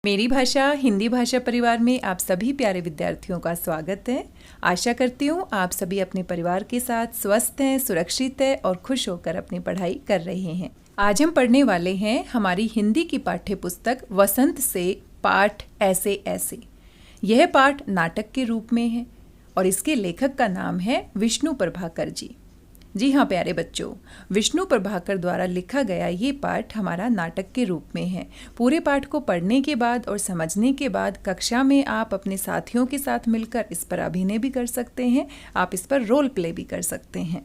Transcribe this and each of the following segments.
मेरी भाषा हिंदी भाषा परिवार में आप सभी प्यारे विद्यार्थियों का स्वागत है। आशा करती हूँ आप सभी अपने परिवार के साथ स्वस्थ हैं, सुरक्षित हैं और खुश होकर अपनी पढ़ाई कर रहे हैं। आज हम पढ़ने वाले हैं हमारी हिंदी की पाठ्य पुस्तक वसंत से पाठ ऐसे ऐसे। यह पाठ नाटक के रूप में है और इसके लेखक का नाम है विष्णु प्रभाकर जी। जी हाँ प्यारे बच्चों, विष्णु प्रभाकर द्वारा लिखा गया ये पाठ हमारा नाटक के रूप में है। पूरे पाठ को पढ़ने के बाद और समझने के बाद कक्षा में आप अपने साथियों के साथ मिलकर इस पर अभिनय भी कर सकते हैं, आप इस पर रोल प्ले भी कर सकते हैं।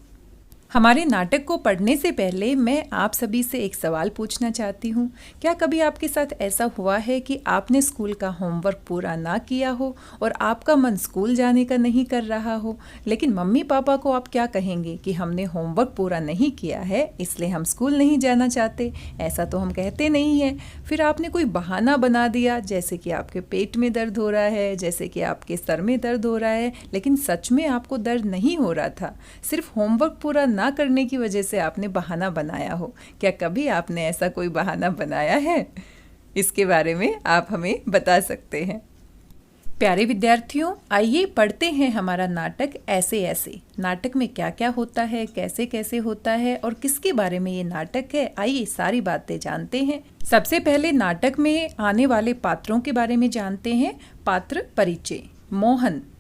हमारे नाटक को पढ़ने से पहले मैं आप सभी से एक सवाल पूछना चाहती हूँ। क्या कभी आपके साथ ऐसा हुआ है कि आपने स्कूल का होमवर्क पूरा ना किया हो और आपका मन स्कूल जाने का नहीं कर रहा हो, लेकिन मम्मी पापा को आप क्या कहेंगे कि हमने होमवर्क पूरा नहीं किया है इसलिए हम स्कूल नहीं जाना चाहते? ऐसा तो हम कहते नहीं हैं। फिर आपने कोई बहाना बना दिया, जैसे कि आपके पेट में दर्द हो रहा है, जैसे कि आपके सर में दर्द हो रहा है, लेकिन सच में आपको दर्द नहीं हो रहा था, सिर्फ होमवर्क पूरा ना करने की वजह से आपने बहाना बनाया हो। क्या कभी आपने ऐसा कोई बहाना बनाया है? इसके बारे में आप हमें बता सकते हैं। प्यारे विद्यार्थियों, आइए पढ़ते हैं हमारा नाटक ऐसे ऐसे। नाटक में क्या क्या होता है, कैसे कैसे होता है और किसके बारे में ये नाटक है, आइए सारी बातें जानते हैं। सबसे पहले नाटक में आने वाले पात्रों के बारे में जानते हैं। पात्र परिचय।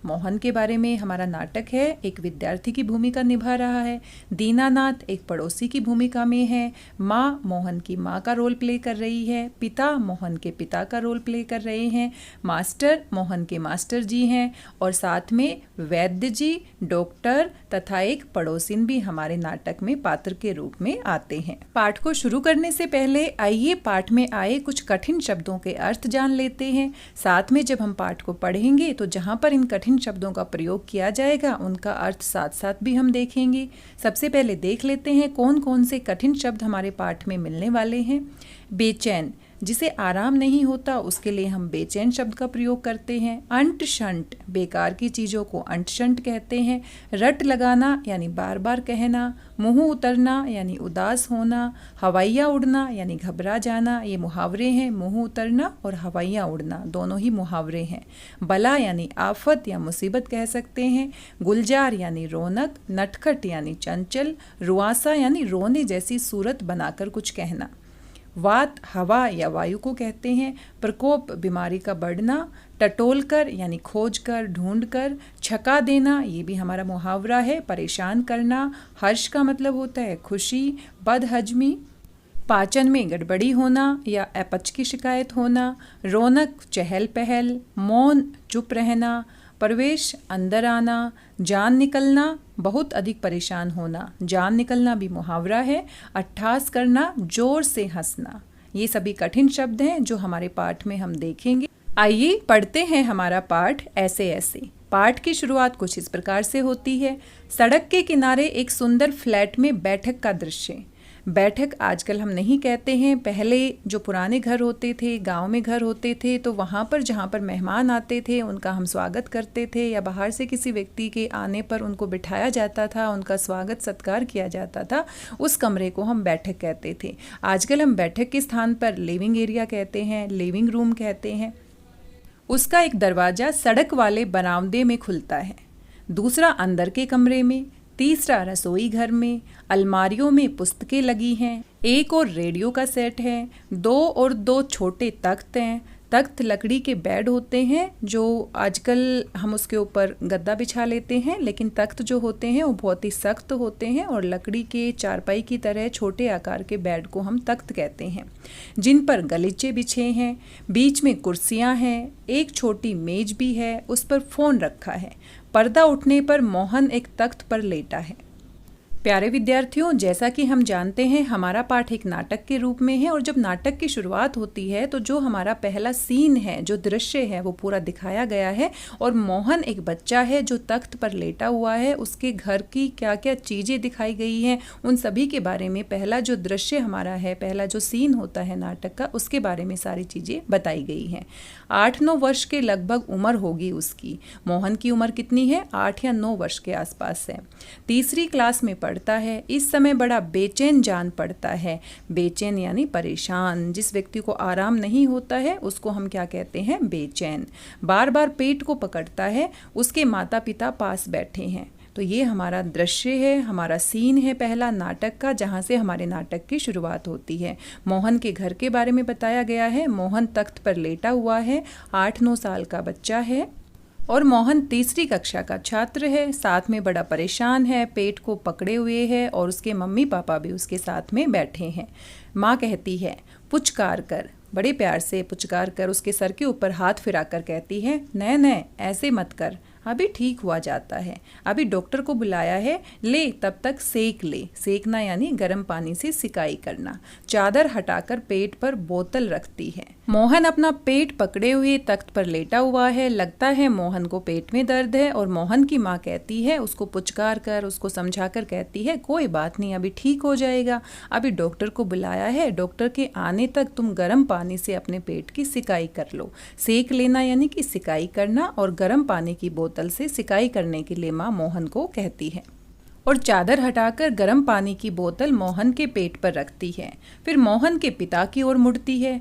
मोहन के बारे में हमारा नाटक है, एक विद्यार्थी की भूमिका निभा रहा है। दीनानाथ एक पड़ोसी की भूमिका में है। माँ मोहन की माँ का रोल प्ले कर रही है। पिता मोहन के पिता का रोल प्ले कर रहे हैं। मास्टर मोहन के मास्टर जी हैं और साथ में वैद्य जी, डॉक्टर तथा एक पड़ोसिन भी हमारे नाटक में पात्र के रूप में आते हैं। पाठ को शुरू करने से पहले आइए पाठ में आए कुछ कठिन शब्दों के अर्थ जान लेते हैं। साथ में जब हम पाठ को पढ़ेंगे तो जहाँ पर इन कठिन शब्दों का प्रयोग किया जाएगा उनका अर्थ साथ साथ भी हम देखेंगे। सबसे पहले देख लेते हैं कौन कौन से कठिन शब्द हमारे पाठ में मिलने वाले हैं। बेचैन, जिसे आराम नहीं होता उसके लिए हम बेचैन शब्द का प्रयोग करते हैं। अंट शंट, बेकार की चीज़ों को अंट शंट कहते हैं। रट लगाना यानी बार बार कहना। मुंह उतरना यानी उदास होना। हवाइयाँ उड़ना यानी घबरा जाना, ये मुहावरे हैं। मुंह उतरना और हवाइयाँ उड़ना दोनों ही मुहावरे हैं। बला यानी आफत या मुसीबत कह सकते हैं। गुलजार यानी रौनक। नटखट यानी चंचल। रुआसा यानी रोने जैसी सूरत बनाकर कुछ कहना। वात हवा या वायु को कहते हैं। प्रकोप बीमारी का बढ़ना। टटोलकर यानी खोजकर, ढूंढकर। छका देना, ये भी हमारा मुहावरा है, परेशान करना। हर्ष का मतलब होता है खुशी। बदहजमी, पाचन में गड़बड़ी होना या अपच की शिकायत होना। रौनक, चहल पहल। मौन, चुप रहना। प्रवेश, अंदर आना। जान निकलना, बहुत अधिक परेशान होना। जान निकलना भी मुहावरा है। अट्ठास करना, जोर से हंसना। ये सभी कठिन शब्द हैं जो हमारे पाठ में हम देखेंगे। आइए पढ़ते हैं हमारा पाठ ऐसे ऐसे। पाठ की शुरुआत कुछ इस प्रकार से होती है। सड़क के किनारे एक सुंदर फ्लैट में बैठक का दृश्य। बैठक आजकल हम नहीं कहते हैं, पहले जो पुराने घर होते थे, गांव में घर होते थे, तो वहाँ पर जहाँ पर मेहमान आते थे उनका हम स्वागत करते थे या बाहर से किसी व्यक्ति के आने पर उनको बिठाया जाता था, उनका स्वागत सत्कार किया जाता था, उस कमरे को हम बैठक कहते थे। आजकल हम बैठक के स्थान पर लिविंग एरिया कहते हैं, लिविंग रूम कहते हैं। उसका एक दरवाज़ा सड़क वाले बरामदे में खुलता है, दूसरा अंदर के कमरे में, तीसरा रसोई घर में। अलमारियों में पुस्तकें लगी हैं। एक और रेडियो का सेट है। 2 और 2 छोटे तख्त हैं। तख्त लकड़ी के बेड होते हैं जो आजकल हम उसके ऊपर गद्दा बिछा लेते हैं, लेकिन तख्त जो होते हैं वो बहुत ही सख्त होते हैं और लकड़ी के चारपाई की तरह छोटे आकार के बेड को हम तख्त कहते हैं, जिन पर गलीचे बिछे हैं। बीच में कुर्सियां हैं, एक छोटी मेज भी है, उस पर फ़ोन रखा है। पर्दा उठने पर मोहन एक तख्त पर लेटा है। प्यारे विद्यार्थियों, जैसा कि हम जानते हैं हमारा पाठ एक नाटक के रूप में है और जब नाटक की शुरुआत होती है तो जो हमारा पहला सीन है, जो दृश्य है, वो पूरा दिखाया गया है और मोहन एक बच्चा है जो तख्त पर लेटा हुआ है। उसके घर की क्या क्या चीज़ें दिखाई गई हैं उन सभी के बारे में पहला जो दृश्य हमारा है, पहला जो सीन होता है नाटक का, उसके बारे में सारी चीज़ें बताई गई हैं। 8-9 वर्ष के लगभग उम्र होगी उसकी। मोहन की उम्र कितनी है? 8 या 9 वर्ष के आसपास है। तीसरी क्लास में पड़ता है। इस समय बड़ा बेचैन जान पड़ता है। बेचैन यानी परेशान। जिस व्यक्ति को आराम नहीं होता है उसको हम क्या कहते हैं? बेचैन। बार बार पेट को पकड़ता है। उसके माता पिता पास बैठे हैं। तो ये हमारा दृश्य है, हमारा सीन है पहला नाटक का, जहाँ से हमारे नाटक की शुरुआत होती है। मोहन के घर के बारे में बताया गया है। मोहन तख्त पर लेटा हुआ है, 8-9 साल का बच्चा है और मोहन तीसरी कक्षा का छात्र है। साथ में बड़ा परेशान है, पेट को पकड़े हुए है और उसके मम्मी पापा भी उसके साथ में बैठे हैं। माँ कहती है पुचकार कर, बड़े प्यार से पुचकार कर उसके सर के ऊपर हाथ फिरा कर कहती है नहीं नहीं ऐसे मत कर, अभी ठीक हुआ जाता है, अभी डॉक्टर को बुलाया है, ले तब तक सेक ले। सेकना यानी गर्म पानी से सिकाई करना। चादर हटाकर पेट पर बोतल रखती है। मोहन अपना पेट पकड़े हुए तख्त पर लेटा हुआ है। लगता है मोहन को पेट में दर्द है और मोहन की माँ कहती है, उसको पुचकार कर, उसको समझा कर कहती है कोई बात नहीं, अभी ठीक हो जाएगा, अभी डॉक्टर को बुलाया है, डॉक्टर के आने तक तुम गर्म पानी से अपने पेट की सिकाई कर लो। सेक लेना यानी कि सिकाई करना और गर्म पानी की बोतल से सिकाई करने के लिए माँ मोहन को कहती है और चादर हटाकर गर्म पानी की बोतल मोहन के पेट पर रखती है। फिर मोहन के पिता की ओर मुड़ती है।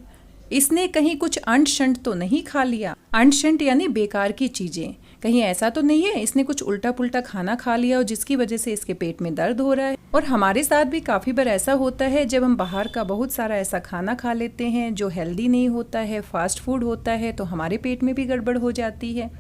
इसने कहीं कुछ अंट शंट तो नहीं खा लिया? अंट शंट यानी बेकार की चीजें। कहीं ऐसा तो नहीं है इसने कुछ उल्टा पुल्टा खाना खा लिया और जिसकी वजह से इसके पेट में दर्द हो रहा है? और हमारे साथ भी काफ़ी बार ऐसा होता है जब हम बाहर का बहुत सारा ऐसा खाना खा लेते हैं जो हेल्दी नहीं होता है, फास्ट फूड होता है, तो हमारे पेट में भी गड़बड़ हो जाती है।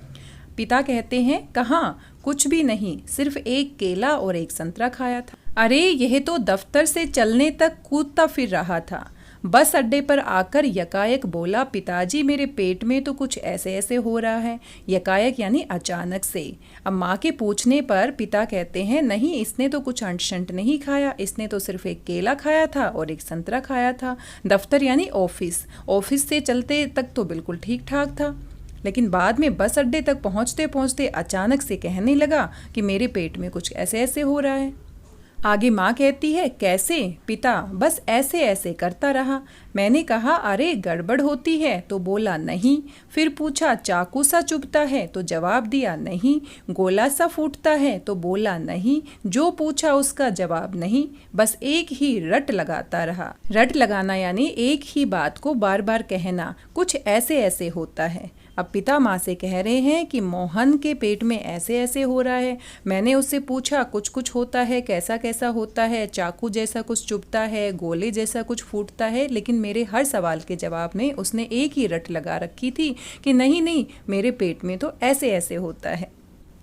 पिता कहते हैं कहाँ, कुछ भी नहीं, सिर्फ एक केला और एक संतरा खाया था। अरे यह तो दफ्तर से चलने तक कूदता फिर रहा था। बस अड्डे पर आकर यकायक बोला पिताजी मेरे पेट में तो कुछ ऐसे ऐसे हो रहा है। यकायक यानी अचानक से। अब माँ के पूछने पर पिता कहते हैं नहीं, इसने तो कुछ अंट शंट नहीं खाया, इसने तो सिर्फ एक केला खाया था और एक संतरा खाया था। दफ्तर यानी ऑफिस, ऑफिस से चलते तक तो बिल्कुल ठीक ठाक था, लेकिन बाद में बस अड्डे तक पहुँचते पहुँचते अचानक से कहने लगा कि मेरे पेट में कुछ ऐसे ऐसे हो रहा है। आगे माँ कहती है कैसे? पिता बस ऐसे ऐसे करता रहा। मैंने कहा अरे गड़बड़ होती है तो बोला नहीं। फिर पूछा चाकू सा चुभता है तो जवाब दिया नहीं। गोला सा फूटता है तो बोला नहीं। जो पूछा उसका जवाब नहीं, बस एक ही रट लगाता रहा। रट लगाना यानी एक ही बात को बार बार कहना, कुछ ऐसे ऐसे होता है। अब पिता माँ से कह रहे हैं कि मोहन के पेट में ऐसे ऐसे हो रहा है। मैंने उससे पूछा कुछ कुछ होता है, कैसा कैसा होता है, चाकू जैसा कुछ चुभता है, गोले जैसा कुछ फूटता है, लेकिन मेरे हर सवाल के जवाब में उसने एक ही रट लगा रखी थी कि नहीं नहीं मेरे पेट में तो ऐसे ऐसे होता है।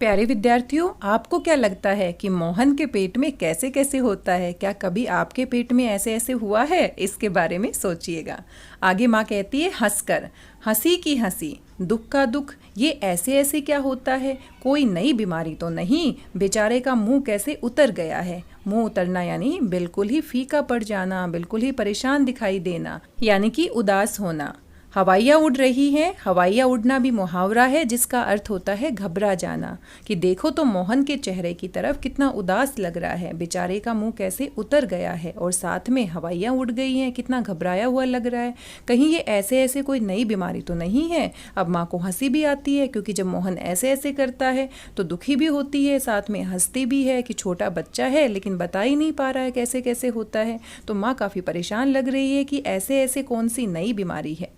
प्यारे विद्यार्थियों, आपको क्या लगता है कि मोहन के पेट में कैसे कैसे होता है? क्या कभी आपके पेट में ऐसे ऐसे हुआ है? इसके बारे में सोचिएगा। आगे माँ कहती है हंसकर, हंसी की हंसी, दुख का दुख, ये ऐसे ऐसे क्या होता है? कोई नई बीमारी तो नहीं? बेचारे का मुंह कैसे उतर गया है। मुंह उतरना यानी बिल्कुल ही फीका पड़ जाना, बिल्कुल ही परेशान दिखाई देना, यानी कि उदास होना। हवाइयाँ उड़ रही हैं। हवाइयाँ उड़ना भी मुहावरा है जिसका अर्थ होता है घबरा जाना। कि देखो तो मोहन के चेहरे की तरफ कितना उदास लग रहा है, बेचारे का मुंह कैसे उतर गया है और साथ में हवाइयाँ उड़ गई हैं, कितना घबराया हुआ लग रहा है। कहीं ये ऐसे ऐसे कोई नई बीमारी तो नहीं है? अब माँ को हंसी भी आती है क्योंकि जब मोहन ऐसे ऐसे करता है तो दुखी भी होती है, साथ में हंसती भी है कि छोटा बच्चा है लेकिन बता ही नहीं पा रहा है कैसे कैसे होता है। तो माँ काफ़ी परेशान लग रही है कि ऐसे ऐसे कौन सी नई बीमारी है।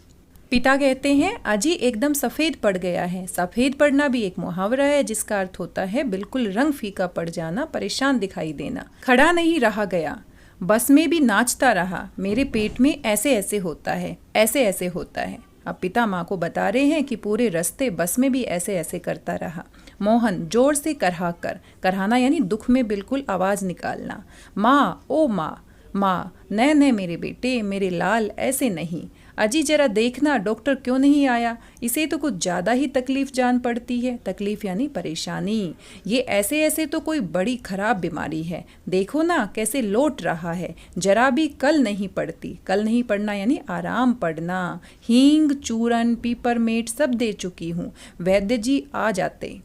पिता कहते हैं अजी एकदम सफ़ेद पड़ गया है। सफ़ेद पड़ना भी एक मुहावरा है जिसका अर्थ होता है बिल्कुल रंग फीका पड़ जाना, परेशान दिखाई देना। खड़ा नहीं रहा गया, बस में भी नाचता रहा, मेरे पेट में ऐसे ऐसे होता है, ऐसे ऐसे होता है। अब पिता माँ को बता रहे हैं कि पूरे रास्ते बस में भी ऐसे ऐसे करता रहा। मोहन जोर से करहा कर, करहाना यानी दुख में बिल्कुल आवाज़ निकालना। माँ ओ माँ, माँ नए नए मेरे बेटे, मेरे लाल, ऐसे नहीं। अजी जरा देखना डॉक्टर क्यों नहीं आया, इसे तो कुछ ज़्यादा ही तकलीफ जान पड़ती है। तकलीफ यानी परेशानी। ये ऐसे ऐसे तो कोई बड़ी खराब बीमारी है, देखो ना कैसे लौट रहा है, जरा भी कल नहीं पड़ती। कल नहीं पड़ना यानी आराम पड़ना। हींग, चूरन, पीपरमेट सब दे चुकी हूँ, वैद्य जी आ जाते।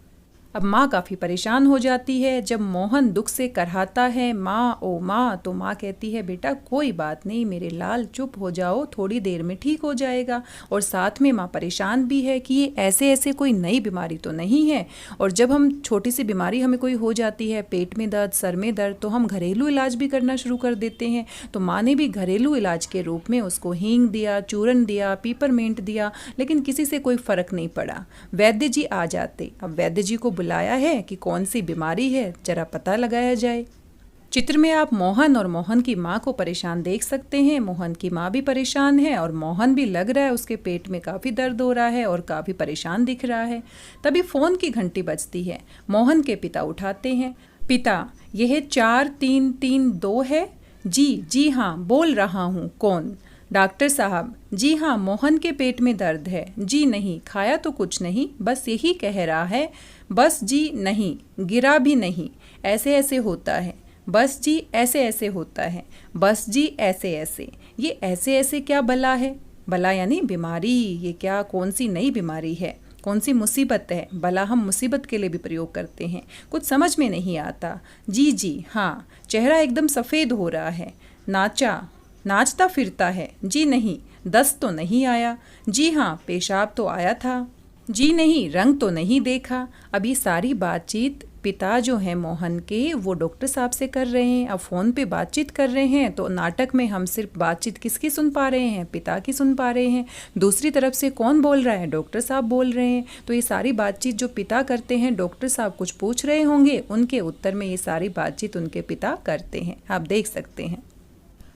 अब माँ काफ़ी परेशान हो जाती है। जब मोहन दुख से करहाता है माँ ओ माँ, तो माँ कहती है बेटा कोई बात नहीं मेरे लाल, चुप हो जाओ, थोड़ी देर में ठीक हो जाएगा। और साथ में माँ परेशान भी है कि ये ऐसे ऐसे कोई नई बीमारी तो नहीं है। और जब हम छोटी सी बीमारी हमें कोई हो जाती है, पेट में दर्द, सर में दर्द, तो हम घरेलू इलाज भी करना शुरू कर देते हैं। तो माँ ने भी घरेलू इलाज के रूप में उसको हींग दिया, चूरन दिया, पीपरमेंट दिया, लेकिन किसी से कोई फ़र्क नहीं पड़ा। वैद्य जी आ जाते। अब वैद्य जी को बुलाया है कि कौन सी बीमारी है, जरा पता लगाया जाए। चित्र में आप मोहन और मोहन की माँ को परेशान देख सकते हैं। मोहन की माँ भी परेशान है और मोहन भी लग रहा है उसके पेट में काफ़ी दर्द हो रहा है और काफ़ी परेशान दिख रहा है। तभी फ़ोन की घंटी बजती है। मोहन के पिता उठाते हैं। पिता, यह 4332 है? जी हाँ, बोल रहा हूँ। कौन? डॉक्टर साहब। जी हाँ, मोहन के पेट में दर्द है। जी नहीं, खाया तो कुछ नहीं, बस यही कह रहा है। बस जी नहीं, गिरा भी नहीं, ऐसे ऐसे होता है। बस जी ऐसे ऐसे होता है। बस जी ऐसे ऐसे। ये ऐसे ऐसे क्या बला है? बला यानी बीमारी। ये क्या, कौन सी नई बीमारी है, कौन सी मुसीबत है? बला हम मुसीबत के लिए भी प्रयोग करते हैं। कुछ समझ में नहीं आता। जी हाँ, चेहरा एकदम सफ़ेद हो रहा है। नाचता फिरता है? जी नहीं, दस्त तो नहीं आया? जी हाँ, पेशाब तो आया था। जी नहीं, रंग तो नहीं देखा। अब ये सारी बातचीत पिता जो हैं मोहन के, वो डॉक्टर साहब से कर रहे हैं। अब फ़ोन पे बातचीत कर रहे हैं, तो नाटक में हम सिर्फ बातचीत किसकी सुन पा रहे हैं? पिता की सुन पा रहे हैं। दूसरी तरफ से कौन बोल रहा है? डॉक्टर साहब बोल रहे हैं। तो ये सारी बातचीत जो पिता करते हैं, डॉक्टर साहब कुछ पूछ रहे होंगे, उनके उत्तर में ये सारी बातचीत उनके पिता करते हैं। आप देख सकते हैं।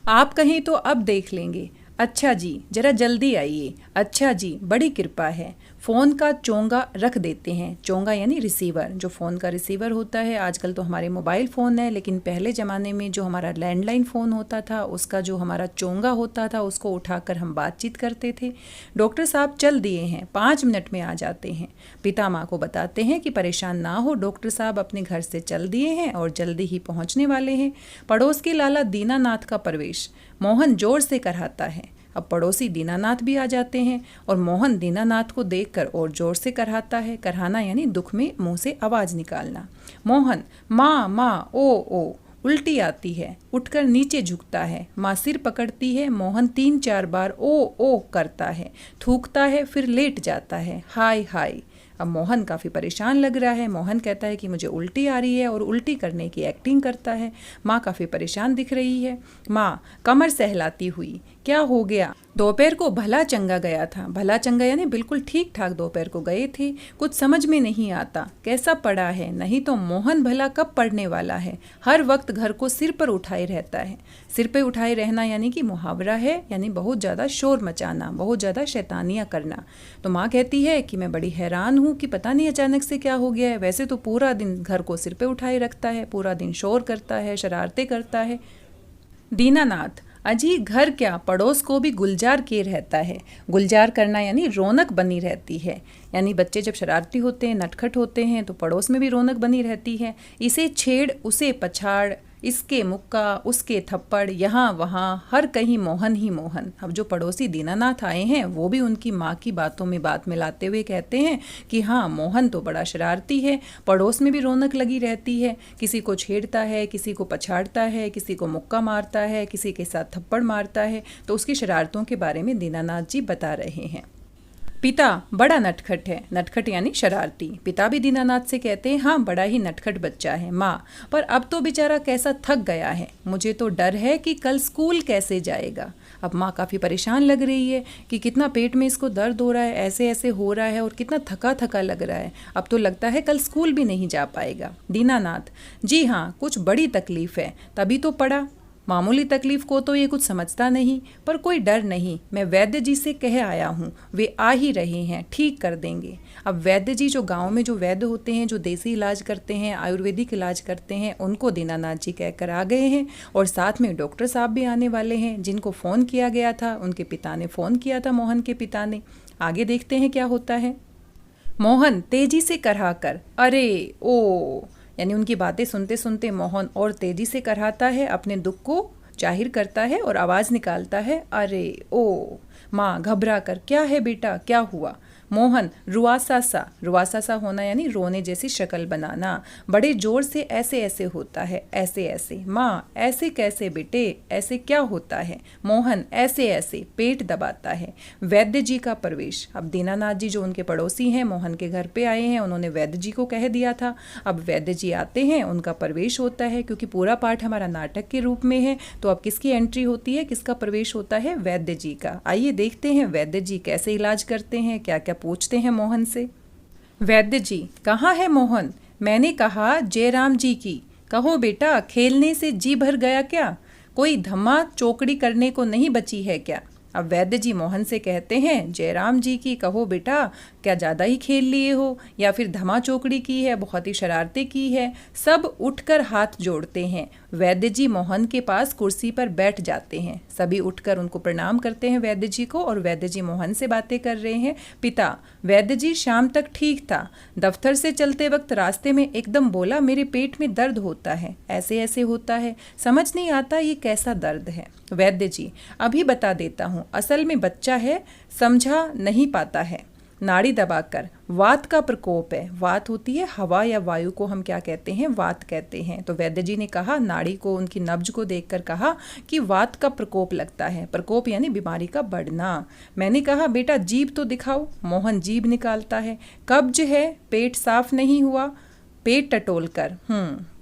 आप कहें तो अब देख लेंगे। अच्छा जी, जरा जल्दी आइए। अच्छा जी, बड़ी कृपा है। फ़ोन का चोंगा रख देते हैं। चोंगा यानी रिसीवर, जो फ़ोन का रिसीवर होता है। आजकल तो हमारे मोबाइल फ़ोन है, लेकिन पहले ज़माने में जो हमारा लैंडलाइन फ़ोन होता था, उसका जो हमारा चोंगा होता था, उसको उठाकर हम बातचीत करते थे। डॉक्टर साहब चल दिए हैं, 5 मिनट में आ जाते हैं। पिता माँ को बताते हैं कि परेशान ना हो, डॉक्टर साहब अपने घर से चल दिए हैं और जल्दी ही पहुँचने वाले हैं। पड़ोस के लाला दीनानाथ का प्रवेश। मोहन जोर से कराता है। अब पड़ोसी दीनानाथ भी आ जाते हैं और मोहन दीनानाथ को देखकर और जोर से कराता है। कराना यानी दुख में मुंह से आवाज़ निकालना। मोहन, माँ ओ। उल्टी आती है। उठकर नीचे झुकता है। माँ सिर पकड़ती है। मोहन 3-4 बार ओ करता है, थूकता है, फिर लेट जाता है। हाय। अब मोहन काफ़ी परेशान लग रहा है। मोहन कहता है कि मुझे उल्टी आ रही है और उल्टी करने की एक्टिंग करता है। माँ काफ़ी परेशान दिख रही है। माँ कमर सहलाती हुई, क्या हो गया? दोपहर को भला चंगा गया था। भला चंगा यानी बिल्कुल ठीक ठाक दोपहर को गए थे। कुछ समझ में नहीं आता, कैसा पड़ा है? नहीं तो मोहन भला कब पढ़ने वाला है? हर वक्त घर को सिर पर उठाए रहता है। सिर पे उठाए रहना यानी कि मुहावरा है, यानी बहुत ज़्यादा शोर मचाना, बहुत ज़्यादा शैतानियाँ करना। तो माँ कहती है कि मैं बड़ी हैरान हूँ कि पता नहीं अचानक से क्या हो गया है। वैसे तो पूरा दिन घर को सिर पे उठाए रखता है, पूरा दिन शोर करता है, शरारतें करता है। दीनानाथ, अजी घर क्या, पड़ोस को भी गुलजार किए रहता है। गुलजार करना यानी रौनक बनी रहती है। यानी बच्चे जब शरारती होते हैं, नटखट होते हैं, तो पड़ोस में भी रौनक बनी रहती है। इसे छेड़, उसे पछाड़, इसके मुक्का, उसके थप्पड़, यहाँ वहाँ, हर कहीं मोहन ही मोहन। अब जो पड़ोसी दीनानाथ आए हैं, वो भी उनकी माँ की बातों में बात मिलाते हुए कहते हैं कि हाँ, मोहन तो बड़ा शरारती है, पड़ोस में भी रौनक लगी रहती है। किसी को छेड़ता है, किसी को पछाड़ता है, किसी को मुक्का मारता है, किसी के साथ थप्पड़ मारता है। तो उसकी शरारतों के बारे में दीनानाथ जी बता रहे हैं। पिता बड़ा नटखट है। नटखट यानी शरारती। पिता भी दीनानाथ से कहते हैं हाँ, बड़ा ही नटखट बच्चा है। माँ, पर अब तो बेचारा कैसा थक गया है, मुझे तो डर है कि कल स्कूल कैसे जाएगा। अब माँ काफ़ी परेशान लग रही है कि कितना पेट में इसको दर्द हो रहा है, ऐसे ऐसे हो रहा है और कितना थका थका लग रहा है। अब तो लगता है कल स्कूल भी नहीं जा पाएगा। दीनानाथ, जी हाँ, कुछ बड़ी तकलीफ़ है, तभी तो पड़ा। मामूली तकलीफ को तो ये कुछ समझता नहीं, पर कोई डर नहीं, मैं वैद्य जी से कह आया हूँ, वे आ ही रहे हैं, ठीक कर देंगे। अब वैद्य जी जो गांव में जो वैद्य होते हैं, जो देसी इलाज करते हैं, आयुर्वेदिक इलाज करते हैं, उनको दीनानाथ जी कहकर आ गए हैं। और साथ में डॉक्टर साहब भी आने वाले हैं, जिनको फ़ोन किया गया था, उनके पिता ने फ़ोन किया था, मोहन के पिता ने। आगे देखते हैं क्या होता है। मोहन तेजी से कराह कर, अरे ओ, यानी उनकी बातें सुनते सुनते मोहन और तेजी से कराहता है, अपने दुख को जाहिर करता है और आवाज़ निकालता है, अरे ओ। माँ घबरा कर, क्या है बेटा, क्या हुआ? मोहन रुआसा सा होना यानी रोने जैसी शक्ल बनाना, बड़े जोर से ऐसे ऐसे होता है, ऐसे ऐसे। माँ ऐसे कैसे बेटे, ऐसे क्या होता है? मोहन ऐसे ऐसे, पेट दबाता है। वैद्य जी का प्रवेश। अब दीनानाथ जी जो उनके पड़ोसी हैं मोहन के घर पे आए हैं, उन्होंने वैद्य जी को कह दिया था। अब वैद्य जी आते हैं, उनका प्रवेश होता है। क्योंकि पूरा पाठ हमारा नाटक के रूप में है तो अब किसकी एंट्री होती है, किसका प्रवेश होता है? वैद्य जी का। आइए देखते हैं वैद्य जी कैसे इलाज करते हैं, क्या क्या पूछते हैं मोहन से। वैद्य जी, कहाँ है मोहन? मैंने कहा जयराम जी की। कहो बेटा, खेलने से जी भर गया क्या? कोई धम्मा चौकड़ी करने को नहीं बची है क्या? अब वैद्य जी मोहन से कहते हैं, जयराम जी की कहो बेटा, क्या ज़्यादा ही खेल लिए हो या फिर धमा चौकड़ी की है, बहुत ही शरारतें की है? सब उठकर हाथ जोड़ते हैं। वैद्य जी मोहन के पास कुर्सी पर बैठ जाते हैं। सभी उठकर उनको प्रणाम करते हैं वैद्य जी को, और वैद्य जी मोहन से बातें कर रहे हैं। पिता, वैद्य जी शाम तक ठीक था, दफ्तर से चलते वक्त रास्ते में एकदम बोला मेरे पेट में दर्द होता है, ऐसे ऐसे होता है, समझ नहीं आता ये कैसा दर्द है। वैद्य जी, अभी बता देता हूँ, असल में बच्चा है, समझा नहीं पाता है। नाड़ी दबाकर, वात का प्रकोप है। वात होती है हवा या वायु को हम क्या कहते हैं? वात कहते हैं। तो वैद्य जी ने कहा, नाड़ी को, उनकी नब्ज को देखकर कहा कि वात का प्रकोप लगता है। प्रकोप यानी बीमारी का बढ़ना। मैंने कहा बेटा जीभ तो दिखाओ। मोहन जीभ निकालता है। कब्ज है, पेट साफ नहीं हुआ। पेट टटोल कर,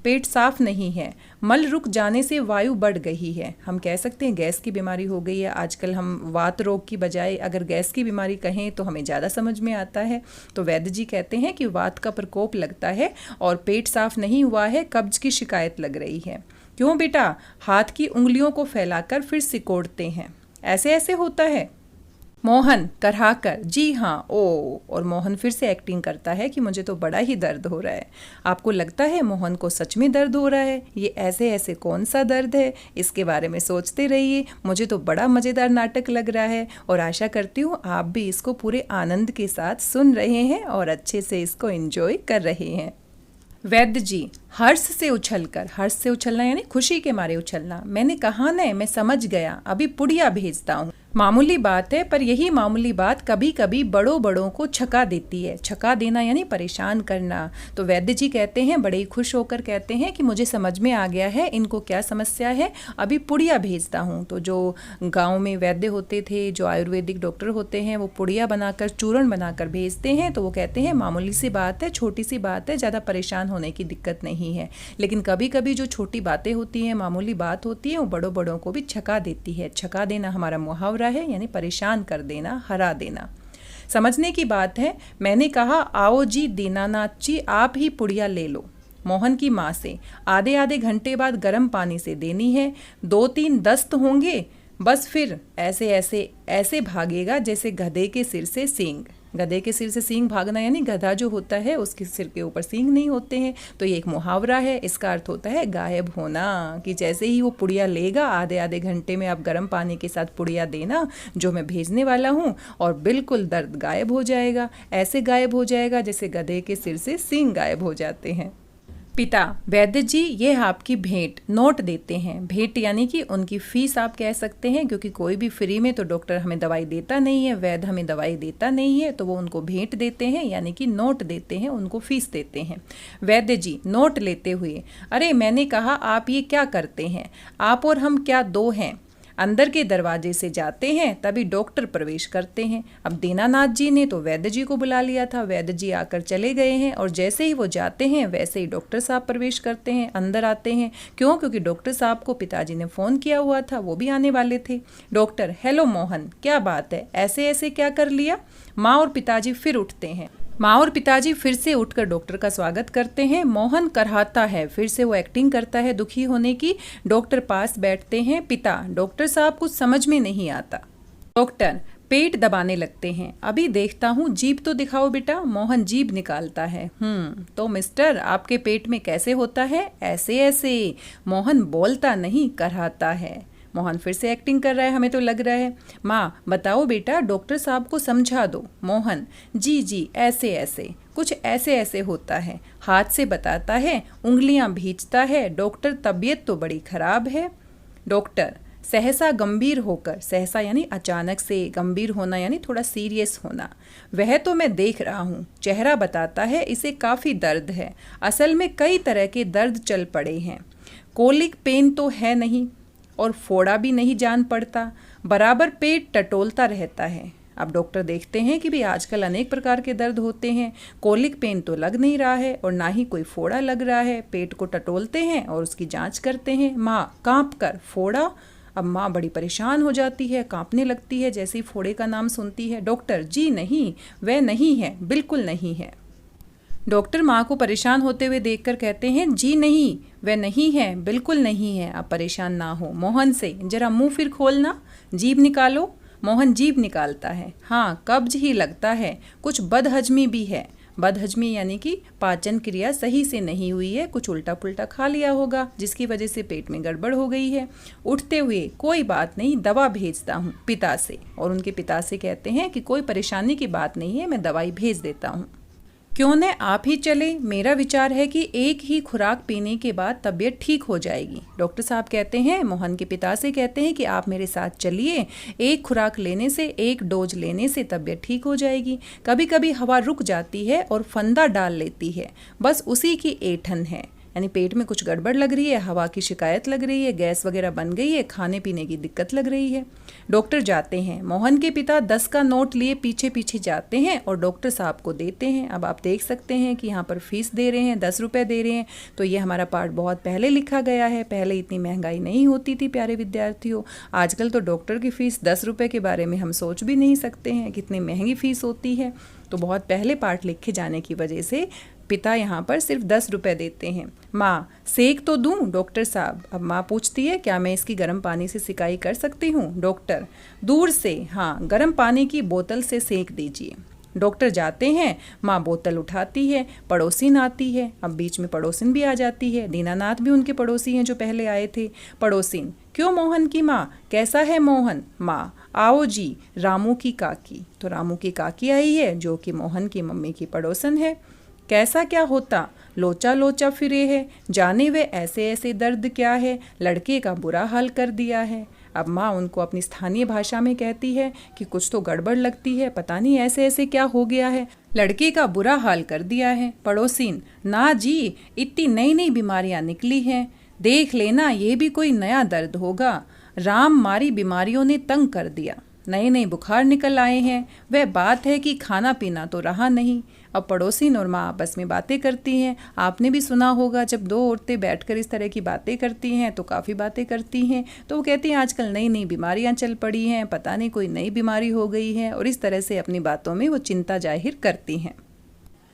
पेट साफ नहीं है। मल रुक जाने से वायु बढ़ गई है। हम कह सकते हैं गैस की बीमारी हो गई है। आजकल हम वात रोग की बजाय अगर गैस की बीमारी कहें तो हमें ज़्यादा समझ में आता है। तो वैद्य जी कहते हैं कि वात का प्रकोप लगता है और पेट साफ नहीं हुआ है, कब्ज की शिकायत लग रही है। क्यों बेटा? हाथ की उंगलियों को फैलाकर फिर सिकोड़ते हैं, ऐसे ऐसे होता है। मोहन कराहकर, जी हाँ, ओ। और मोहन फिर से एक्टिंग करता है कि मुझे तो बड़ा ही दर्द हो रहा है। आपको लगता है मोहन को सच में दर्द हो रहा है? ये ऐसे ऐसे कौन सा दर्द है, इसके बारे में सोचते रहिए। मुझे तो बड़ा मज़ेदार नाटक लग रहा है और आशा करती हूँ आप भी इसको पूरे आनंद के साथ सुन रहे हैं और अच्छे से इसको एंजॉय कर रहे हैं। वैद्य जी हर्ष से उछलकर, हर्ष से उछलना यानी खुशी के मारे उछलना। मैंने कहा न, मैं समझ गया, अभी पुड़िया भेजता हूँ। मामूली बात है, पर यही मामूली बात कभी कभी बड़ों बड़ों को छका देती है। छका देना यानी परेशान करना। तो वैद्य जी कहते हैं, बड़े ही खुश होकर कहते हैं कि मुझे समझ में आ गया है इनको क्या समस्या है, अभी पुड़िया भेजता हूँ। तो जो गाँव में वैद्य होते थे, जो आयुर्वेदिक डॉक्टर होते हैं, वो पुड़िया बनाकर, चूर्ण बनाकर भेजते हैं। तो वो कहते हैं मामूली सी बात है, छोटी सी बात है, ज़्यादा परेशान होने की दिक्कत नहीं है। लेकिन कभी कभी जो छोटी बातें होती हैं, मामूली बात होती है, वो बड़ों बड़ों को भी छका देती है। छका देना हमारा मुहावरा है, यानी परेशान कर देना, हरा देना। समझने की बात है। मैंने कहा आओ जी दीनानाथ जी, आप ही पुड़िया ले लो। मोहन की माँ से, आधे आधे घंटे बाद गर्म पानी से देनी है। 2-3 दस्त होंगे, बस फिर ऐसे ऐसे ऐसे भागेगा जैसे गधे के सिर से सींग। गधे के सिर से सींग भागना यानी गधा जो होता है उसके सिर के ऊपर सींग नहीं होते हैं। तो ये एक मुहावरा है, इसका अर्थ होता है गायब होना। कि जैसे ही वो पुड़िया लेगा, आधे आधे घंटे में आप गर्म पानी के साथ पुड़िया देना जो मैं भेजने वाला हूँ, और बिल्कुल दर्द गायब हो जाएगा। ऐसे गायब हो जाएगा जैसे गधे के सिर से सींग गायब हो जाते हैं। पिता, वैद्य जी ये आपकी भेंट, नोट देते हैं। भेंट यानी कि उनकी फीस आप कह सकते हैं, क्योंकि कोई भी फ्री में तो डॉक्टर हमें दवाई देता नहीं है, वैद्य हमें दवाई देता नहीं है, तो वो उनको भेंट देते हैं यानी कि नोट देते हैं, उनको फीस देते हैं। वैद्य जी नोट लेते हुए, अरे मैंने कहा आप ये क्या करते हैं, आप और हम क्या दो हैं? अंदर के दरवाजे से जाते हैं, तभी डॉक्टर प्रवेश करते हैं। अब दीनानाथ जी ने तो वैद्य जी को बुला लिया था, वैद्य जी आकर चले गए हैं, और जैसे ही वो जाते हैं वैसे ही डॉक्टर साहब प्रवेश करते हैं, अंदर आते हैं। क्यों? क्योंकि डॉक्टर साहब को पिताजी ने फ़ोन किया हुआ था, वो भी आने वाले थे। डॉक्टर, हेलो मोहन, क्या बात है, ऐसे ऐसे क्या कर लिया? माँ और पिताजी फिर उठते हैं। माँ और पिताजी फिर से उठकर डॉक्टर का स्वागत करते हैं। मोहन कराहता है, फिर से वो एक्टिंग करता है दुखी होने की। डॉक्टर पास बैठते हैं। पिता, डॉक्टर साहब कुछ समझ में नहीं आता। डॉक्टर पेट दबाने लगते हैं। अभी देखता हूँ, जीभ तो दिखाओ बेटा। मोहन जीभ निकालता है। तो मिस्टर आपके पेट में कैसे होता है? ऐसे ऐसे। मोहन बोलता नहीं, कराहता है। मोहन फिर से एक्टिंग कर रहा है, हमें तो लग रहा है। माँ बताओ बेटा, डॉक्टर साहब को समझा दो। मोहन, जी जी ऐसे ऐसे, कुछ ऐसे ऐसे होता है। हाथ से बताता है, उंगलियां भींचता है। डॉक्टर तबीयत तो बड़ी खराब है। डॉक्टर सहसा गंभीर होकर, सहसा यानी अचानक से, गंभीर होना यानी थोड़ा सीरियस होना। वह तो मैं देख रहा हूँ, चेहरा बताता है इसे काफ़ी दर्द है। असल में कई तरह के दर्द चल पड़े हैं। कोलिक पेन तो है नहीं और फोड़ा भी नहीं जान पड़ता, बराबर पेट टटोलता रहता है। अब डॉक्टर देखते हैं कि भी आजकल अनेक प्रकार के दर्द होते हैं। कोलिक पेन तो लग नहीं रहा है और ना ही कोई फोड़ा लग रहा है। पेट को टटोलते हैं और उसकी जांच करते हैं। माँ कांप कर, फोड़ा? अब माँ बड़ी परेशान हो जाती है, कांपने लगती है जैसे ही फोड़े का नाम सुनती है। डॉक्टर जी नहीं, वह नहीं है, बिल्कुल नहीं है। डॉक्टर माँ को परेशान होते हुए देखकर कहते हैं जी नहीं, वह नहीं है, बिल्कुल नहीं है। आप परेशान ना हो। मोहन से जरा मुंह फिर खोलना, जीभ निकालो। मोहन जीभ निकालता है। हाँ, कब्ज ही लगता है, कुछ बदहजमी भी है। बदहजमी यानी कि पाचन क्रिया सही से नहीं हुई है, कुछ उल्टा पुल्टा खा लिया होगा जिसकी वजह से पेट में गड़बड़ हो गई है। उठते हुए, कोई बात नहीं, दवा भेजता हूँ पिता से। और उनके पिता से कहते हैं कि कोई परेशानी की बात नहीं है, मैं दवाई भेज देता हूँ। क्यों न आप ही चले? मेरा विचार है कि एक ही खुराक पीने के बाद तबीयत ठीक हो जाएगी। डॉक्टर साहब कहते हैं, मोहन के पिता से कहते हैं कि आप मेरे साथ चलिए, एक खुराक लेने से, एक डोज लेने से तबीयत ठीक हो जाएगी। कभी कभी हवा रुक जाती है और फंदा डाल लेती है, बस उसी की ऐंठन है। यानी पेट में कुछ गड़बड़ लग रही है, हवा की शिकायत लग रही है, गैस वगैरह बन गई है, खाने पीने की दिक्कत लग रही है। डॉक्टर जाते हैं। मोहन के पिता 10 का नोट लिए पीछे पीछे जाते हैं और डॉक्टर साहब को देते हैं। अब आप देख सकते हैं कि यहाँ पर फीस दे रहे हैं, 10 रुपये दे रहे हैं। तो ये हमारा पार्ट बहुत पहले लिखा गया है। पहले इतनी महंगाई नहीं होती थी प्यारे विद्यार्थियों। आजकल तो डॉक्टर की फ़ीस 10 रुपये के बारे में हम सोच भी नहीं सकते हैं, कितनी महंगी फ़ीस होती है। तो बहुत पहले पार्ट लिखे जाने की वजह से पिता यहाँ पर सिर्फ 10 रुपये देते हैं। माँ, सेक तो दूँ? डॉक्टर साहब। अब माँ पूछती है, क्या मैं इसकी गर्म पानी से सिकाई कर सकती हूँ? डॉक्टर दूर से, हाँ, गर्म पानी की बोतल से सेक दीजिए। डॉक्टर जाते हैं। माँ बोतल उठाती है, पड़ोसिन आती है। अब बीच में पड़ोसिन भी आ जाती है। दीनानाथ भी उनके पड़ोसी हैं जो पहले आए थे। पड़ोसिन, क्यों मोहन की माँ, कैसा है मोहन? माँ, आओ जी, रामू की काकी। तो रामू की काकी आई है जो कि मोहन की मम्मी की पड़ोसन है। कैसा क्या होता? लोचा लोचा फिरे है, जाने वे ऐसे ऐसे दर्द क्या है, लड़के का बुरा हाल कर दिया है। अब माँ उनको अपनी स्थानीय भाषा में कहती है कि कुछ तो गड़बड़ लगती है, पता नहीं ऐसे ऐसे क्या हो गया है, लड़के का बुरा हाल कर दिया है। पड़ोसिन, ना जी, इतनी नई नई बीमारियाँ निकली हैं, देख लेना ये भी कोई नया दर्द होगा। राम मारी बीमारियों ने तंग कर दिया, नए नए बुखार निकल आए हैं। वह बात है कि खाना पीना तो रहा नहीं। अब पड़ोसिन और माँ आपस में बातें करती हैं। आपने भी सुना होगा, जब दो औरतें बैठकर इस तरह की बातें करती हैं तो काफ़ी बातें करती हैं। तो वो कहती हैं आजकल नई नई बीमारियाँ चल पड़ी हैं, पता नहीं कोई नई बीमारी हो गई है, और इस तरह से अपनी बातों में वो चिंता जाहिर करती हैं।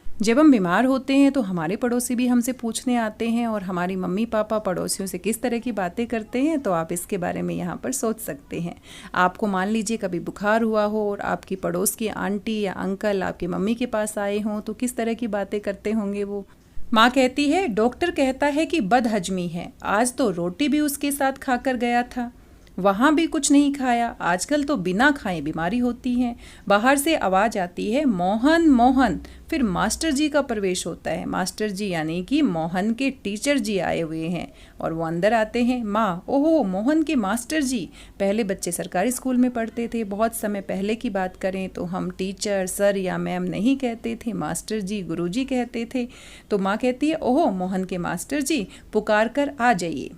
जब हम बीमार होते हैं तो हमारे पड़ोसी भी हमसे पूछने आते हैं, और हमारी मम्मी पापा पड़ोसियों से किस तरह की बातें करते हैं तो आप इसके बारे में यहाँ पर सोच सकते हैं। आपको मान लीजिए कभी बुखार हुआ हो और आपकी पड़ोस की आंटी या अंकल आपकी मम्मी के पास आए हों तो किस तरह की बातें करते होंगे वो। माँ कहती है, डॉक्टर कहता है कि बदहजमी है, आज तो रोटी भी उसके साथ खाकर गया था, वहाँ भी कुछ नहीं खाया, आजकल तो बिना खाए बीमारी होती है। बाहर से आवाज़ आती है, मोहन मोहन। फिर मास्टर जी का प्रवेश होता है। मास्टर जी यानी कि मोहन के टीचर जी आए हुए हैं और वो अंदर आते हैं। माँ, ओहो, मोहन के मास्टर जी। पहले बच्चे सरकारी स्कूल में पढ़ते थे, बहुत समय पहले की बात करें तो हम टीचर, सर या मैम नहीं कहते थे, मास्टर जी, गुरुजी कहते थे। तो माँ कहती है, ओहो, मोहन के मास्टर जी, पुकार कर आ जाइए।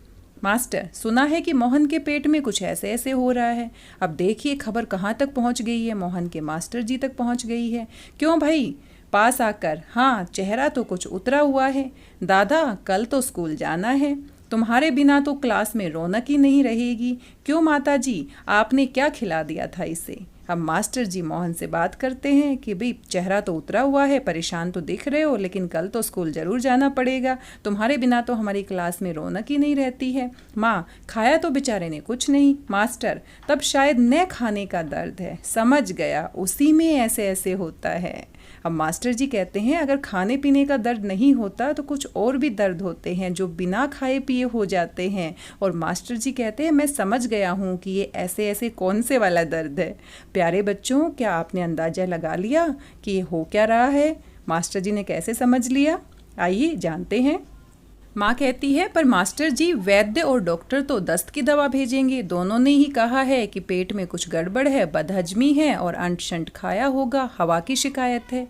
मास्टर, सुना है कि मोहन के पेट में कुछ ऐसे ऐसे हो रहा है। अब देखिए खबर कहाँ तक पहुँच गई है, मोहन के मास्टर जी तक पहुँच गई है। क्यों भाई? पास आकर, हाँ, चेहरा तो कुछ उतरा हुआ है। दादा, कल तो स्कूल जाना है, तुम्हारे बिना तो क्लास में रौनक ही नहीं रहेगी। क्यों माता जी, आपने क्या खिला दिया था इसे? अब मास्टर जी मोहन से बात करते हैं कि भाई चेहरा तो उतरा हुआ है, परेशान तो दिख रहे हो, लेकिन कल तो स्कूल ज़रूर जाना पड़ेगा, तुम्हारे बिना तो हमारी क्लास में रौनक ही नहीं रहती है। माँ, खाया तो बेचारे ने कुछ नहीं। मास्टर, तब शायद न खाने का दर्द है, समझ गया, उसी में ऐसे ऐसे होता है। अब मास्टर जी कहते हैं, अगर खाने पीने का दर्द नहीं होता तो कुछ और भी दर्द होते हैं जो बिना खाए पिए हो जाते हैं। और मास्टर जी कहते हैं, मैं समझ गया हूँ कि ये ऐसे ऐसे कौन से वाला दर्द है। प्यारे बच्चों, क्या आपने अंदाज़ा लगा लिया कि ये हो क्या रहा है? मास्टर जी ने कैसे समझ लिया? आइए जानते हैं। माँ कहती है, पर मास्टर जी वैद्य और डॉक्टर तो दस्त की दवा भेजेंगे, दोनों ने ही कहा है कि पेट में कुछ गड़बड़ है, बदहजमी है और अंट शंट खाया होगा, हवा की शिकायत है।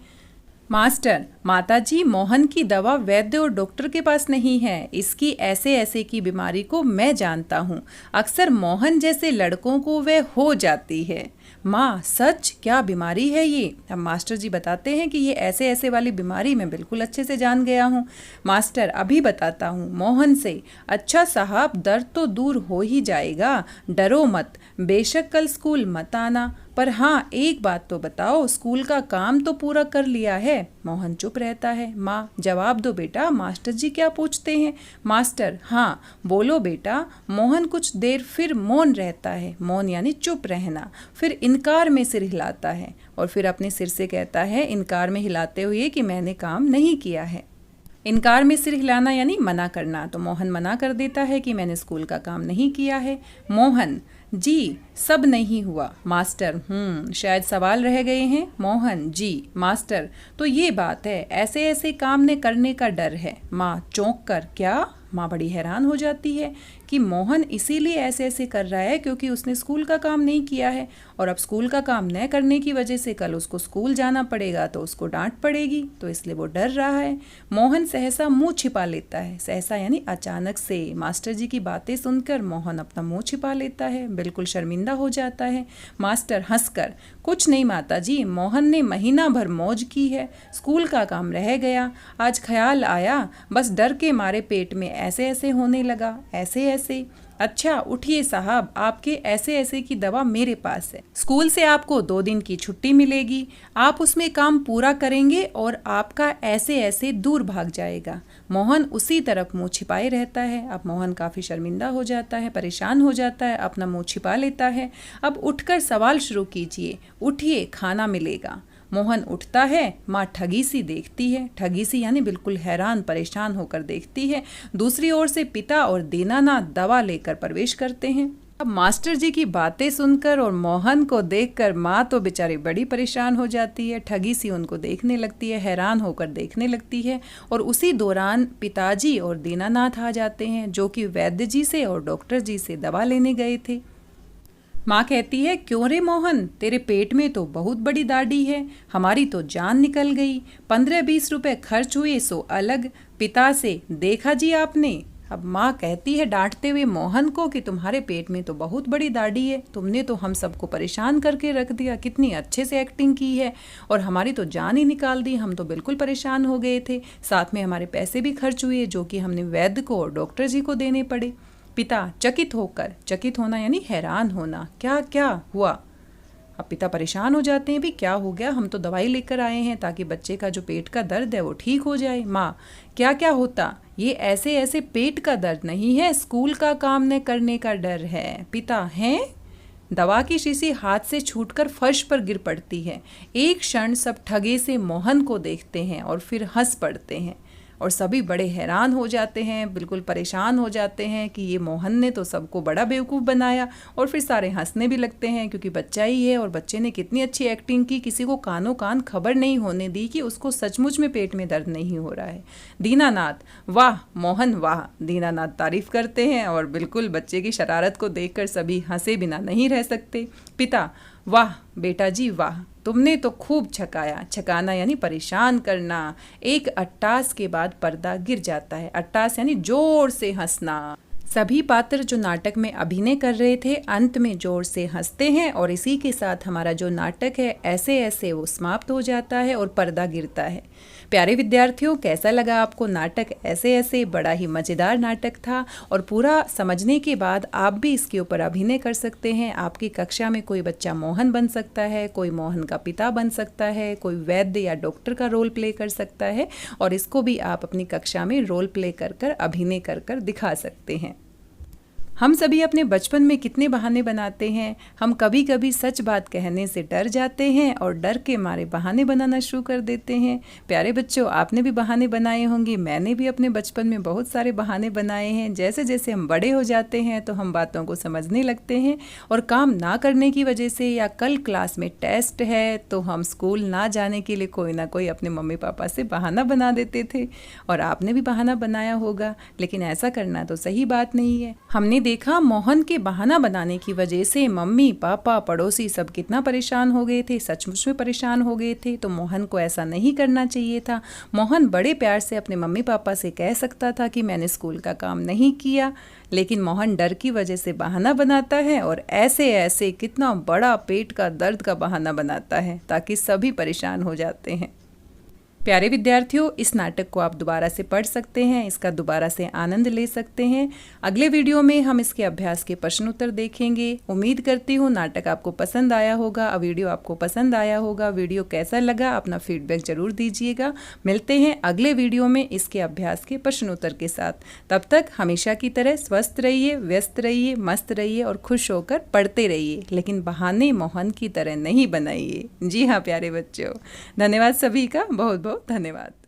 मास्टर, माताजी मोहन की दवा वैद्य और डॉक्टर के पास नहीं है, इसकी ऐसे ऐसे की बीमारी को मैं जानता हूँ, अक्सर मोहन जैसे लड़कों को वह हो जाती है। माँ, सच? क्या बीमारी है ये? अब मास्टर जी बताते हैं कि ये ऐसे ऐसे वाली बीमारी मैं बिल्कुल अच्छे से जान गया हूँ। मास्टर, अभी बताता हूँ मोहन से। अच्छा साहब, दर्द तो दूर हो ही जाएगा, डरो मत, बेशक कल स्कूल मत आना, पर हाँ एक बात तो बताओ, स्कूल का काम तो पूरा कर लिया है? मोहन चुप रहता है। माँ, जवाब दो बेटा, मास्टर जी क्या पूछते हैं? मास्टर, हाँ बोलो बेटा। मोहन कुछ देर फिर मौन रहता है, मौन यानी चुप रहना, फिर इनकार में सिर हिलाता है और फिर अपने सिर से कहता है इनकार में हिलाते हुए कि मैंने काम नहीं किया है। इनकार में सिर हिलाना यानी मना करना, तो मोहन मना कर देता है कि मैंने स्कूल का काम नहीं किया है। मोहन, जी सब नहीं हुआ। मास्टर, शायद सवाल रह गए हैं। मोहन, जी। मास्टर, तो ये बात है, ऐसे ऐसे काम ने करने का डर है। माँ चौंक कर, क्या? माँ बड़ी हैरान हो जाती है कि मोहन इसीलिए ऐसे ऐसे कर रहा है क्योंकि उसने स्कूल का काम नहीं किया है, और अब स्कूल का काम न करने की वजह से कल उसको स्कूल जाना पड़ेगा तो उसको डांट पड़ेगी, तो इसलिए वो डर रहा है। मोहन सहसा मुंह छिपा लेता है। सहसा यानी अचानक से। मास्टर जी की बातें सुनकर मोहन अपना मुंह छिपा लेता है, बिल्कुल शर्मिंदा हो जाता है। मास्टर हंसकर, कुछ नहीं माताजी, मोहन ने महीना भर मौज की है, स्कूल का काम रह गया, आज ख्याल आया, बस डर के मारे पेट में ऐसे ऐसे होने लगा, ऐसे ऐसे। अच्छा उठिए साहब, आपके ऐसे ऐसे की दवा मेरे पास है, स्कूल से आपको 2 दिन की छुट्टी मिलेगी, आप उसमें काम पूरा करेंगे और आपका ऐसे ऐसे दूर भाग जाएगा। मोहन उसी तरफ मुंह छिपाए रहता है। अब मोहन काफ़ी शर्मिंदा हो जाता है, परेशान हो जाता है, अपना मुंह छिपा लेता है। अब उठकर सवाल शुरू कीजिए, उठिए खाना मिलेगा। मोहन उठता है। माँ ठगी सी देखती है, ठगी सी यानी बिल्कुल हैरान परेशान होकर देखती है। दूसरी ओर से पिता और दीनानाथ दवा लेकर प्रवेश करते हैं। अब मास्टर जी की बातें सुनकर और मोहन को देखकर माँ तो बेचारी बड़ी परेशान हो जाती है, ठगी सी उनको देखने लगती है, हैरान होकर देखने लगती है। और उसी दौरान पिताजी और दीनानाथ आ जाते हैं, जो कि वैद्य जी से और डॉक्टर जी से दवा लेने गए थे। माँ कहती है, क्यों रे मोहन, तेरे पेट में तो बहुत बड़ी दाढ़ी है, हमारी तो जान निकल गई, 15-20 रुपए खर्च हुए सो अलग, पिता से देखा जी आपने? अब माँ कहती है डांटते हुए मोहन को कि तुम्हारे पेट में तो बहुत बड़ी दाढ़ी है, तुमने तो हम सबको परेशान करके रख दिया, कितनी अच्छे से एक्टिंग की है और हमारी तो जान ही निकाल दी, हम तो बिल्कुल परेशान हो गए थे, साथ में हमारे पैसे भी खर्च हुए जो कि हमने वैद्य को और डॉक्टर जी को देने पड़े। पिता चकित होकर, चकित होना यानी हैरान होना, क्या क्या हुआ? अब पिता परेशान हो जाते हैं, भी क्या हो गया, हम तो दवाई लेकर आए हैं ताकि बच्चे का जो पेट का दर्द है वो ठीक हो जाए। माँ, क्या क्या होता? ये ऐसे ऐसे पेट का दर्द नहीं है, स्कूल का काम न करने का डर है। पिता, हैं? दवा की शीशी हाथ से छूटकर फर्श पर गिर पड़ती है। एक क्षण सब ठगे से मोहन को देखते हैं और फिर हंस पड़ते हैं और सभी बड़े हैरान हो जाते हैं, बिल्कुल परेशान हो जाते हैं कि ये मोहन ने तो सबको बड़ा बेवकूफ़ बनाया। और फिर सारे हंसने भी लगते हैं क्योंकि बच्चा ही है और बच्चे ने कितनी अच्छी एक्टिंग की, किसी को कानों कान खबर नहीं होने दी कि उसको सचमुच में पेट में दर्द नहीं हो रहा है। दीनानाथ, वाह मोहन वाह, दीनानाथ तारीफ करते हैं और बिल्कुल बच्चे की शरारत को देखकर सभी हंसे बिना नहीं रह सकते। पिता, वाह बेटा जी वाह, तुमने तो खूब छकाया। छकाना यानी परेशान करना। एक अट्टास के बाद पर्दा गिर जाता है। अट्टास यानी जोर से हंसना। सभी पात्र जो नाटक में अभिनय कर रहे थे अंत में जोर से हंसते हैं और इसी के साथ हमारा जो नाटक है ऐसे ऐसे वो समाप्त हो जाता है और पर्दा गिरता है। प्यारे विद्यार्थियों, कैसा लगा आपको नाटक? ऐसे ऐसे बड़ा ही मज़ेदार नाटक था और पूरा समझने के बाद आप भी इसके ऊपर अभिनय कर सकते हैं। आपकी कक्षा में कोई बच्चा मोहन बन सकता है, कोई मोहन का पिता बन सकता है, कोई वैद्य या डॉक्टर का रोल प्ले कर सकता है और इसको भी आप अपनी कक्षा में रोल प्ले कर कर अभिनय कर कर दिखा सकते हैं। हम सभी अपने बचपन में कितने बहाने बनाते हैं। हम कभी कभी सच बात कहने से डर जाते हैं और डर के मारे बहाने बनाना शुरू कर देते हैं। प्यारे बच्चों, आपने भी बहाने बनाए होंगे। मैंने भी अपने बचपन में बहुत सारे बहाने बनाए हैं। जैसे जैसे हम बड़े हो जाते हैं तो हम बातों को समझने लगते हैं और काम ना करने की वजह से, या कल क्लास में टेस्ट है तो हम स्कूल ना जाने के लिए कोई ना कोई अपने मम्मी पापा से बहाना बना देते थे। और आपने भी बहाना बनाया होगा, लेकिन ऐसा करना तो सही बात नहीं है। हमने देखा मोहन के बहाना बनाने की वजह से मम्मी पापा पड़ोसी सब कितना परेशान हो गए थे, सचमुच में परेशान हो गए थे। तो मोहन को ऐसा नहीं करना चाहिए था। मोहन बड़े प्यार से अपने मम्मी पापा से कह सकता था कि मैंने स्कूल का काम नहीं किया, लेकिन मोहन डर की वजह से बहाना बनाता है और ऐसे ऐसे कितना बड़ा पेट का दर्द का बहाना बनाता है ताकि सभी परेशान हो जाते हैं। प्यारे विद्यार्थियों, इस नाटक को आप दोबारा से पढ़ सकते हैं, इसका दोबारा से आनंद ले सकते हैं। अगले वीडियो में हम इसके अभ्यास के प्रश्न उत्तर देखेंगे। उम्मीद करती हूँ नाटक आपको पसंद आया होगा, वीडियो आपको पसंद आया होगा। वीडियो कैसा लगा अपना फीडबैक जरूर दीजिएगा। मिलते हैं अगले वीडियो में इसके अभ्यास के प्रश्न उत्तर के साथ। तब तक हमेशा की तरह स्वस्थ रहिए, व्यस्त रहिए, मस्त रहिए और खुश होकर पढ़ते रहिए, लेकिन बहाने मोहन की तरह नहीं बनाइए। जी हाँ प्यारे बच्चों, धन्यवाद सभी का, बहुत बहुत धन्यवाद।